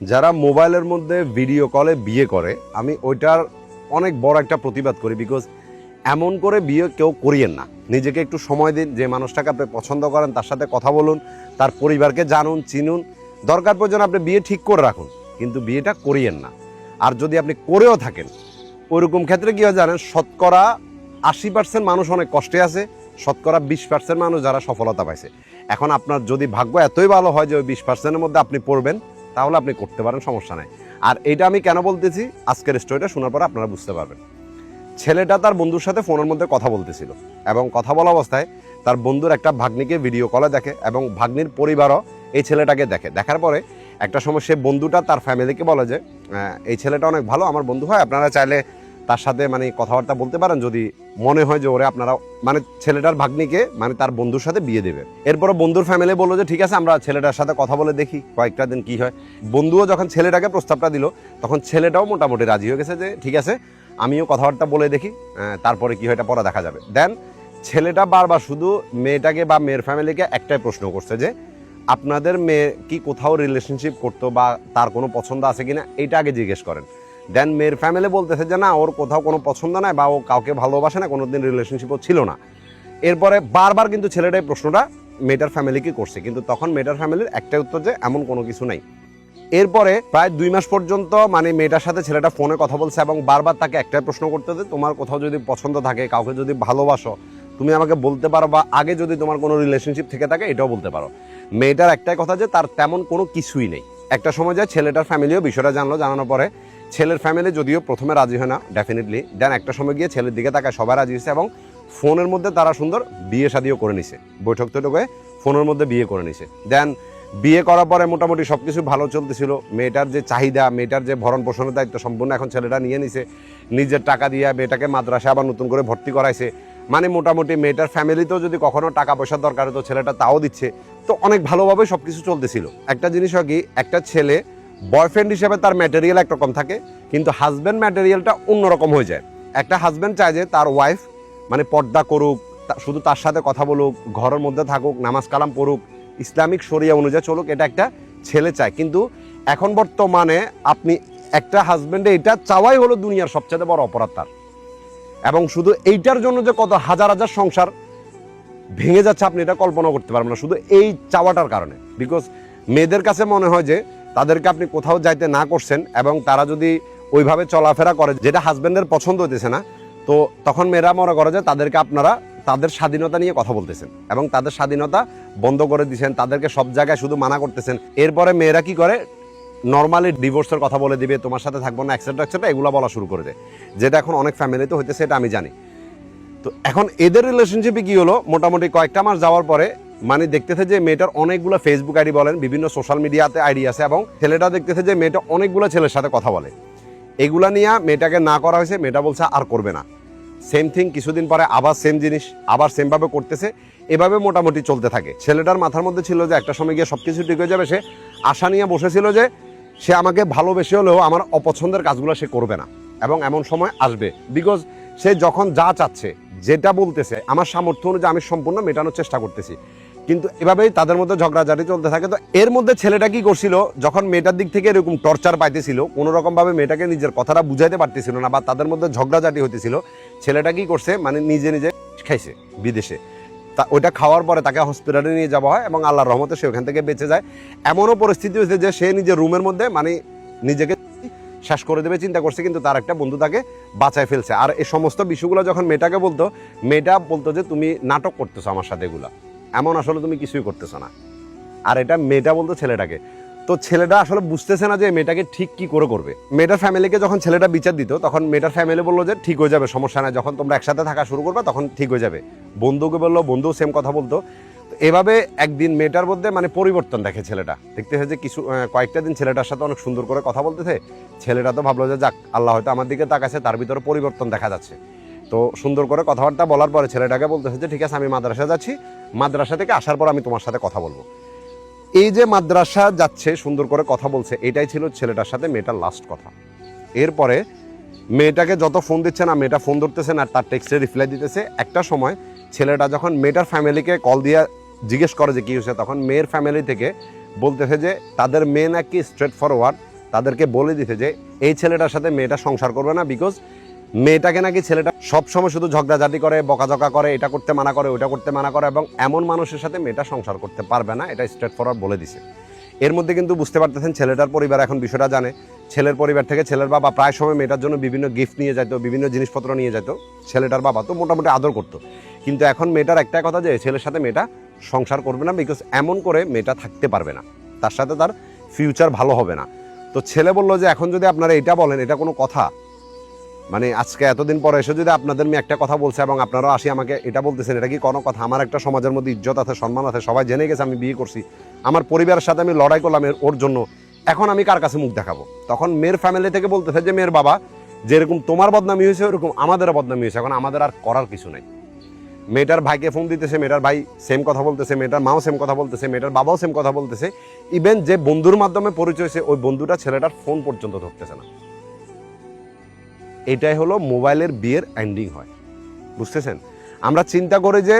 যারা মোবাইলের মধ্যে ভিডিও কলে বিয়ে করে আমি ওইটার অনেক বড় একটা প্রতিবাদ করি। বিকজ এমন করে বিয়ে কেউ করিয়েন না। নিজেকে একটু সময় দিন, যে মানুষটাকে আপনি পছন্দ করেন তার সাথে কথা বলুন, তার পরিবারকে জানুন, চিনুন, দরকার প্রয়োজন আপনি বিয়ে ঠিক করে রাখুন, কিন্তু বিয়েটা করিয়েন না। আর যদি আপনি করেও থাকেন, ওইরকম ক্ষেত্রে কী হয় জানেন, শতকরা 80% মানুষ অনেক কষ্টে আছে, শতকরা 20% মানুষ যারা সফলতা পাইছে। এখন আপনার যদি ভাগ্য এতই ভালো হয় যে ওই 20%-এর মধ্যে আপনি পড়বেন, তাহলে আপনি করতে পারেন, সমস্যা নাই। আর এটা আমি কেন বলতেছি, আজকের স্টোরিটা শোনার পরে আপনারা বুঝতে পারবেন। ছেলেটা তার বন্ধুর সাথে ফোনের মধ্যে কথা বলতেছিল, এবং কথা বলা অবস্থায় তার বন্ধুর একটা ভাগ্নিকে ভিডিও কলে দেখে, এবং ভাগ্নির পরিবারও এই ছেলেটাকে দেখে। দেখার পরে একটা সময় সে বন্ধুটা তার ফ্যামিলিকে বলে যে এই ছেলেটা অনেক ভালো, আমার বন্ধু হয়, আপনারা চাইলে তার সাথে মানে কথাবার্তা বলতে পারেন, যদি মনে হয় যে ওরে আপনারা মানে ছেলেটার ভাগ্নিকে মানে তার বন্ধুর সাথে বিয়ে দেবে। এরপরে বন্ধুর ফ্যামিলি বললো যে ঠিক আছে, আমরা ছেলেটার সাথে কথা বলে দেখি কয়েকটা দিন কি হয়। বন্ধুও যখন ছেলেটাকে প্রস্তাবটা দিল, তখন ছেলেটাও মোটামুটি রাজি হয়ে গেছে যে ঠিক আছে, আমিও কথাবার্তা বলে দেখি, তারপরে কি হয় এটা পরে দেখা যাবে। দেন ছেলেটা বারবার শুধু মেয়েটাকে বা মেয়ের ফ্যামিলিকে একটাই প্রশ্ন করছে যে আপনাদের মেয়ে কি কোথাও রিলেশনশিপ করতো বা তার কোনো পছন্দ আছে কিনা, এইটা আগে জিজ্ঞেস করেন। দেন মেয়ের ফ্যামিলি বলতেছে যে না, ওর কোথাও কোনো পছন্দ নাই বা ও কাউকে ভালোবাসে না, কোনোদিন রিলেশনশিপও ছিল না। এরপরে বারবার কিন্তু ছেলেটাই প্রশ্নটা মেয়েটার ফ্যামিলিকে করছে, কিন্তু তখন মেয়েটার ফ্যামিলির একটাই উত্তর যে এমন কোনো কিছু নাই। এরপরে প্রায় 2 মাস পর্যন্ত মানে মেয়েটার সাথে ছেলেটা ফোনে কথা বলছে, এবং বারবার তাকে একটাই প্রশ্ন করতে যে তোমার কোথাও যদি পছন্দ থাকে, কাউকে যদি ভালোবাসো, তুমি আমাকে বলতে পারো, বা আগে যদি তোমার কোনো রিলেশনশিপ থেকে থাকে এটাও বলতে পারো। মেয়েটার একটাই কথা যে তার তেমন কোনো কিছুই নেই। একটা সময় যায় ছেলেটার ফ্যামিলিও বিষয়টা জানলো, জানানোর পরে ছেলের ফ্যামিলি যদিও প্রথমে রাজি হয় না ডেফিনেটলি, দেন একটা সময় গিয়ে ছেলের দিকে তাকায় সবাই রাজি হয়েছে, এবং ফোনের মধ্যে তারা সুন্দর বিয়ে শাদিও করে নিছে। বৈঠক তৈঠক হয়ে ফোনের মধ্যে বিয়ে করে নিছে। দেন বিয়ে করার পরে মোটামুটি সব কিছু ভালো চলতেছিল। মেয়েটার যে চাহিদা, মেয়েটার যে ভরণ পোষণের দায়িত্ব সম্পূর্ণ এখন ছেলেটা নিয়ে নিছে। নিজের টাকা দিয়ে মেয়েটাকে মাদ্রাসা আবার নতুন করে ভর্তি করাইছে। মানে মোটামুটি মেয়েটার ফ্যামিলিতেও যদি কখনো টাকা পয়সার দরকার হতো ছেলেটা তাও দিচ্ছে। তো অনেক ভালোভাবে সব কিছু চলতেছিল। একটা জিনিস হয় কি, একটা ছেলে বয়ফ্রেন্ড হিসেবে তার ম্যাটেরিয়াল একরকম থাকে, কিন্তু হাজব্যান্ড ম্যাটেরিয়ালটা অন্যরকম হয়ে যায়। একটা হাজব্যান্ড চায় যে তার ওয়াইফ মানে পর্দা করুক, শুধু তার সাথে কথা বলুক, ঘরের মধ্যে থাকুক, নামাজ কালাম পড়ুক, ইসলামিক শরিয়া অনুযায়ী চলুক, এটা একটা ছেলে চায়। কিন্তু এখন বর্তমানে আপনি একটা হাজব্যান্ডে এটা চাওয়াই হলো দুনিয়ার সবচেয়ে বড় অপরাধ তার। এবং শুধু এইটার জন্য যে কত হাজার হাজার সংসার ভেঙে যাচ্ছে আপনি এটা কল্পনা করতে পারবেন না, শুধু এই চাওয়াটার কারণে। বিকজ মেয়েদের কাছে মনে হয় যে তাদেরকে আপনি কোথাও যাইতে না করছেন, এবং তারা যদি ওইভাবে চলাফেরা করে যেটা হাজব্যান্ডের পছন্দ হইতেছে না, তো তখন মেয়েরা মনে করে যে তাদেরকে আপনারা তাদের স্বাধীনতা নিয়ে কথা বলতেছেন, এবং তাদের স্বাধীনতা বন্ধ করে দিচ্ছেন, তাদেরকে সব জায়গায় শুধু মানা করতেছেন। এরপরে মেয়েরা কি করে, নর্মালি ডিভোর্সের কথা বলে দিবে, তোমার সাথে থাকবো না, এক্সেট্রা এক্সেট্রা, এগুলো বলা শুরু করে দেয়, যেটা এখন অনেক ফ্যামিলিতে হইতেছে, এটা আমি জানি। তো এখন এদের রিলেশনশিপে কি হলো, মোটামুটি কয়েকটা মাস যাওয়ার পরে মানে দেখতেছে যে মেয়েটার অনেকগুলো ফেসবুক আইডি বলেন, বিভিন্ন সোশ্যাল মিডিয়াতে আইডি আছে, এবং ছেলেটা দেখতেছে যে মেয়েটা অনেকগুলো ছেলের সাথে কথা বলে। এগুলা নিয়ে মেয়েটাকে না করা হয়েছে, মেয়েটা বলছে আর করবে না। সেম থিং, কিছুদিন পরে আবার সেম জিনিস, আবার সেমভাবে করতেছে। এভাবে মোটামুটি চলতে থাকে। ছেলেটার মাথার মধ্যে ছিল যে একটা সময় গিয়ে সব কিছু ঠিক হয়ে যাবে। সে আশা নিয়ে বসেছিল যে সে আমাকে ভালোবেসে হলেও আমার অপছন্দের কাজগুলো সে করবে না, এবং এমন সময় আসবে। বিকজ সে যখন যা চাচ্ছে, যেটা বলতেছে, আমার সামর্থ্য অনুযায়ী আমি সম্পূর্ণ মেটানোর চেষ্টা করতেছি, কিন্তু এভাবেই তাদের মধ্যে ঝগড়াঝাটি চলতে থাকে। তো এর মধ্যে ছেলেটা কি করছিল, যখন মেয়েটার দিক থেকে এরকম টর্চার পাইতেছিল, কোনো রকমভাবে মেয়েটাকে নিজের কথাটা বুঝাইতে পারতেছিল না, বা তাদের মধ্যে ঝগড়াঝাটি হইতেছিল, ছেলেটা কি করছে, মানে নিজে নিজে খাইছে বিদেশে। তা ওইটা খাওয়ার পরে তাকে হসপিটালে নিয়ে যাওয়া হয়, এবং আল্লাহর রহমতে সে ওখান থেকে বেঁচে যায়। এমনও পরিস্থিতি হয়েছে যে সে নিজের রুমের মধ্যে মানে নিজেকে শেষ করে দেবে চিন্তা করছে, কিন্তু তার একটা বন্ধু তাকে বাঁচায় ফেলছে। আর এই সমস্ত বিষয়গুলো যখন মেয়েটাকে বলতো, মেয়েটা বলতো যে তুমি নাটক করতেছো আমার সাথে, এগুলা এমন, আসলে তুমি কিছুই করতেছো না। আর এটা মেয়েটা বলতো ছেলেটাকে। তো ছেলেটা আসলে বুঝতেছে না যে মেয়েটাকে ঠিক কি করে করবে। মেয়েটার ফ্যামিলিকে যখন ছেলেটা বিচার দিত, তখন মেয়েটার ফ্যামিলি বললো যে ঠিক হয়ে যাবে, সমস্যা নাই, যখন তোমরা একসাথে থাকা শুরু করবে তখন ঠিক হয়ে যাবে। বন্ধুকে বললো, বন্ধু সেম কথা বলতো। এভাবে একদিন মেয়েটার মধ্যে মানে পরিবর্তন দেখে ছেলেটা। দেখতেছে যে কিছু কয়েকটা দিন ছেলেটার সাথে অনেক সুন্দর করে কথা বলতেছে। ছেলেটা তো ভাবলো যে যাক, আল্লাহ হয়তো আমার দিকে তাকাছে, তার ভিতরে পরিবর্তন দেখা যাচ্ছে। তো সুন্দর করে কথাবার্তা বলার পরে ছেলেটাকে বলতেছে যে ঠিক আছে, আমি মাদ্রাসা যাচ্ছি, মাদ্রাসা থেকে আসার পর আমি তোমার সাথে কথা বলবো। এই যে মাদ্রাসা যাচ্ছে, সুন্দর করে কথা বলছে, এটাই ছিল ছেলেটার সাথে মেয়েটার লাস্ট কথা। এরপরে মেয়েটাকে যত ফোন দিচ্ছে না, মেয়েটা ফোন ধরতেছে না, তার টেক্সটে রিপ্লাই দিতেছে। একটা সময় ছেলেটা যখন মেয়েটার ফ্যামিলিকে কল দিয়ে জিজ্ঞেস করে যে কী হয়েছে, তখন মেয়ের ফ্যামিলি থেকে বলতেছে যে তাদের মেয়ে নাকি স্ট্রেট ফরওয়ার্ড তাদেরকে বলে দিতে যে এই ছেলেটার সাথে মেয়েটা সংসার করবে না, বিকজ মেয়েটাকে নাকি ছেলেটা সবসময় শুধু ঝগড়াঝাটি করে, বকাঝকা করে, এটা করতে মানা করে, ওইটা করতে মানা করে, এবং এমন মানুষের সাথে মেয়েটা সংসার করতে পারবে না, এটা স্ট্রেট ফরওয়ার্ড বলে দিছে। এর মধ্যে কিন্তু বুঝতে পারতেছেন ছেলেটার পরিবার এখন বিষয়টা জানে। ছেলের পরিবার থেকে ছেলের বাবা প্রায় সময় মেয়েটার জন্য বিভিন্ন গিফট নিয়ে যেত, বিভিন্ন জিনিসপত্র নিয়ে যেত। ছেলেটার বাবা তো মোটামুটি আদর করতো। কিন্তু এখন মেয়েটার একটাই কথা যে ছেলের সাথে মেয়েটা সংসার করবে না, বিকজ এমন করে মেয়েটা থাকতে পারবে না, তার সাথে তার ফিউচার ভালো হবে না। তো ছেলে বললো যে এখন যদি আপনারা এটা বলেন, এটা কোনো কথা? মানে আজকে এতদিন পরে এসে যদি আপনাদের মেয়ে একটা কথা বলছে এবং আপনারাও আসি আমাকে এটা বলতেছেন, এটা কি কোনো কথা? আমার একটা সমাজের মধ্যে ইজ্জত আছে, সম্মান আছে, সবাই জেনে গেছে আমি বিয়ে করছি, আমার পরিবারের সাথে আমি লড়াই করলাম ওর জন্য, এখন আমি কার কাছে মুখ দেখাবো? তখন মেয়ের ফ্যামিলি থেকে বলতেছে যে মেয়ের বাবা, যেরকম তোমার বদনামি হয়েছে ওরকম আমাদেরও বদনামি হয়েছে, এখন আমাদের আর করার কিছু নাই। মেয়েটার ভাইকে ফোন দিতেছে, মেয়েটার ভাই সেম কথা বলতেছে, মেয়েটার মাও সেম কথা বলতেছে, মেয়েটার বাবাও সেম কথা বলতেছে। ইভেন যে বন্ধুর মাধ্যমে পরিচয় হয়েছে ওই বন্ধুটা ছেলেটার ফোন পর্যন্ত ধরতেছে না। এটাই হলো মোবাইলের বিয়ের এন্ডিং হয়, বুঝতেছেন? আমরা চিন্তা করি যে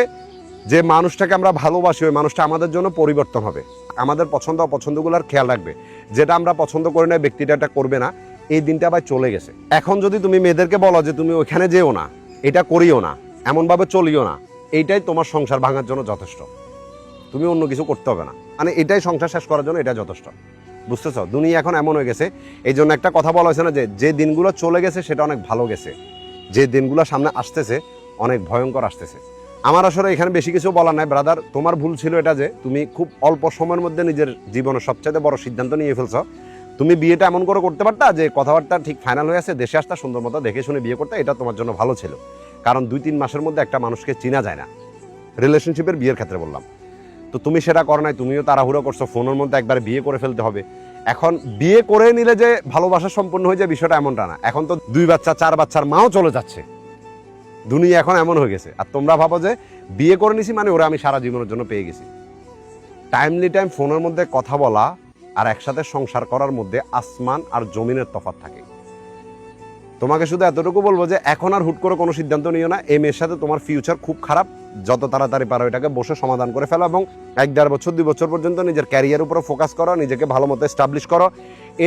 যে মানুষটাকে আমরা ভালোবাসি ওই মানুষটা আমাদের জন্য পরিবর্তন হবে, আমাদের পছন্দ অপছন্দগুলোর খেয়াল রাখবে, যেটা আমরা পছন্দ করি না ব্যক্তিটা এটা করবে না, এই দিনটা আবার চলে গেছে। এখন যদি তুমি মেয়েদেরকে বলো যে তুমি ওইখানে যেও না, এটা করিও না, এমনভাবে চলিও না, এইটাই তোমার সংসার ভাঙার জন্য যথেষ্ট, তুমি অন্য কিছু করতে হবে না, মানে এটাই সংসার শেষ করার জন্য এটা যথেষ্ট। বুঝতেছ? দুনিয়া এখন এমন হয়ে গেছে। এই জন্য একটা কথা বলা হয়েছে না যে যে দিনগুলো চলে গেছে সেটা অনেক ভালো গেছে, যে দিনগুলো সামনে আসতেছে অনেক ভয়ঙ্কর আসতেছে। আমার আসলে এখানে বেশি কিছু বলার নাই ব্রাদার, তোমার ভুল ছিল এটা যে তুমি খুব অল্প সময়ের মধ্যে নিজের জীবনের সবচেয়ে বড় সিদ্ধান্ত নিয়ে ফেলছো। তুমি বিয়েটা এমন করে করতে পারতা যে কথাবার্তা ঠিক ফাইনাল হয়ে আছে, দেশে আসতা, সুন্দর মতো দেখে শুনে বিয়ে করতে, এটা তোমার জন্য ভালো ছিল। কারণ 2-3 মাসের মধ্যে একটা মানুষকে চেনা যায় না, রিলেশনশিপের বিয়ের ক্ষেত্রে বললাম। তো তুমি সেটা করো নাই, তুমিও তাড়াহুড়ো করছো, ফোনের মধ্যে একবার বিয়ে করে ফেলতে হবে। এখন বিয়ে করে নিলে যে ভালোবাসা সম্পূর্ণ হয়ে যায় বিষয়টা এমনটা না। এখন তো 2 বাচ্চা 4 বাচ্চার মাও চলে যাচ্ছে, দুনিয়া এখন এমন হয়ে গেছে। আর তোমরা ভাবো যে বিয়ে করে নিছি মানে ওরা আমি সারা জীবনের জন্য পেয়ে গেছি। টাইমলি টাইম ফোনের মধ্যে কথা বলা আর একসাথে সংসার করার মধ্যে আসমান আর জমিনের তফাৎ থাকে। তোমাকে শুধু এতটুকু বলবো যে এখন আর হুট করে কোনো সিদ্ধান্ত নিও না। এই মেয়ের সাথে তোমার ফিউচার খুব খারাপ, যত তাড়াতাড়ি পারো এটাকে বসে সমাধান করে ফেলো এবং 1-1.5 বছর 2 বছর পর্যন্ত নিজের ক্যারিয়ার উপরে ফোকাস করো, নিজেকে ভালো মতো এস্টাবলিশ করো।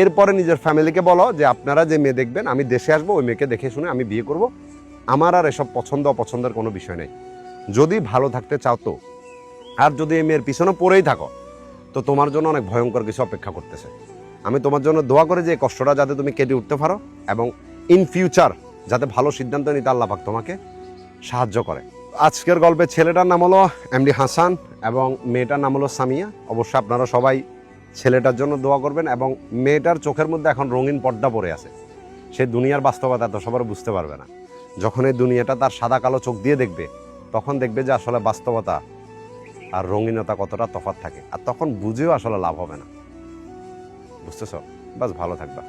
এরপরে নিজের ফ্যামিলিকে বলো যে আপনারা যে মেয়ে দেখবেন আমি দেশে আসবো, ওই মেয়েকে দেখে শুনে আমি বিয়ে করব, আমার আর এসব পছন্দ অপছন্দের কোনো বিষয় নেই। যদি ভালো থাকতে চাও তো, আর যদি এই মেয়ের পিছনে পড়েই থাকো তো তোমার জন্য অনেক ভয়ঙ্কর কিছু অপেক্ষা করতেছে। আমি তোমার জন্য দোয়া করি যে এই কষ্টটা যাতে তুমি কেটে উঠতে পারো এবং ইন ফিউচার যাতে ভালো সিদ্ধান্ত নিতে আল্লাহ পাক তোমাকে সাহায্য করে। আজকের গল্পের ছেলেটার নাম হলো এমডি হাসান এবং মেয়েটার নাম হলো সামিয়া। অবশ্যই আপনারা সবাই ছেলেটার জন্য দোয়া করবেন এবং মেয়েটার চোখের মধ্যে এখন রঙিন পর্দা পড়ে আছে। সে দুনিয়ার বাস্তবতা তো সবার বুঝতে পারবে না। যখন এই দুনিয়াটা তার সাদা কালো চোখ দিয়ে দেখবে তখন দেখবে যে আসলে বাস্তবতা আর রঙিনতা কতটা তফাৎ থাকে, আর তখন বুঝেও আসলে লাভ হবে না। বুঝতেছ? বাস ভালো থাকবা।